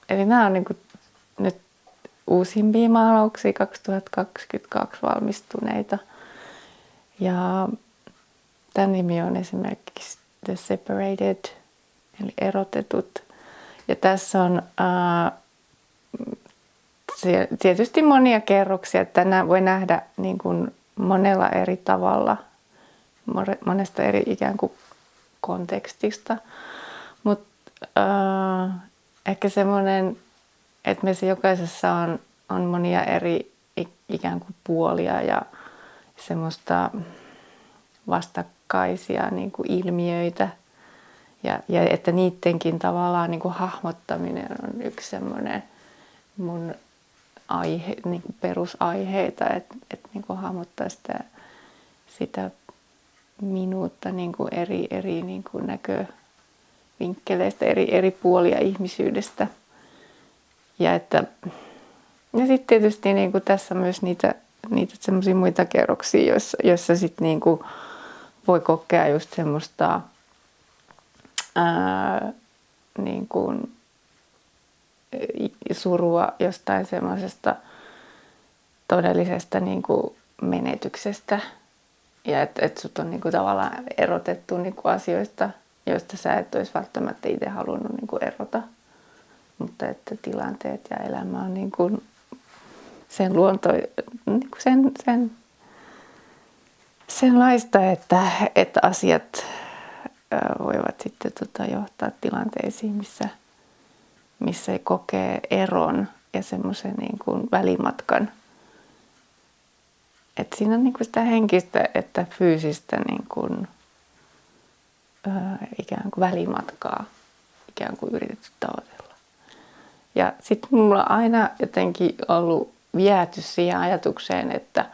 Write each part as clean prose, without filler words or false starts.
eli nämä on niin kuin nyt uusimpia maalauksia 2022 valmistuneita. Ja tämän nimi on esimerkiksi The Separated, eli erotetut. Ja tässä on tietysti monia kerroksia, että nämä voi nähdä niin kuin monella eri tavalla, monesta eri ikään kuin kontekstista. Mutta ehkä semmoinen, että meissä jokaisessa on monia eri ikään kuin puolia ja semmoista vastakkaisia niin kuin ilmiöitä. Ja että niidenkin tavallaan niin kuin hahmottaminen on yksi semmoinen mun aihe, niin kuin perusaiheita, että niin kuin hahmottaa sitä minuutta niin kuin eri niin kuin näkövinkkeleistä, eri puolia ihmisyydestä. Ja sitten tietysti niin kuin tässä on myös niitä semmoisia muita kerroksia, joissa sitten niin kuin voi kokea just semmoista niin kuin surua jostain semmoisesta todellisesta niin kuin menetyksestä. Ja että sut on niin kuin tavallaan erotettu niin kuin asioista, joista sä et olisi välttämättä itse halunnut niin kuin erota. Mutta että tilanteet ja elämä on niin kuin sen luonto, niin kuin senlaista, että asiat voivat sitten johtaa tilanteisiin, missä kokee eron ja semmoisen niin kuin välimatkan. Että siinä on niin kuin sitä henkistä että fyysistä niin kuin, ikään kuin välimatkaa ikään kuin yritetty tavoitella. Ja sitten mulla on aina jotenkin ollut viety siihen ajatukseen, että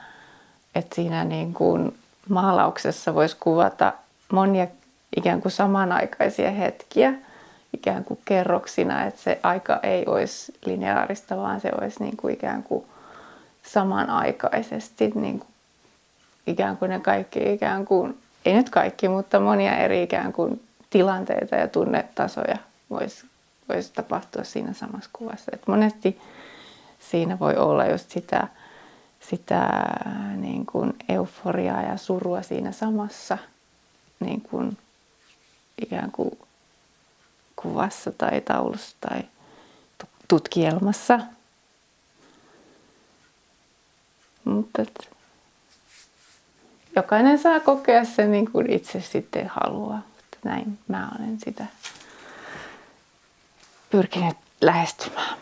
siinä niin kuin maalauksessa voisi kuvata monia ikään kuin samanaikaisia hetkiä, ikään kuin kerroksina, että se aika ei olisi lineaarista, vaan se olisi niin kuin ikään kuin samanaikaisesti niin kuin ikään kuin ne kaikki ikään kuin, ei nyt kaikki, mutta monia eri ikään kuin tilanteita ja tunnetasoja voisi tapahtua siinä samassa kuvassa. Et monesti siinä voi olla just sitä niin kuin euforiaa ja surua siinä samassa niin kuin ikään kuin kuvassa tai taulussa tai tutkielmassa. Mutta jokainen saa kokea sen niin kuin itse sitten haluaa. Mutta näin mä olen sitä pyrkinyt lähestymään.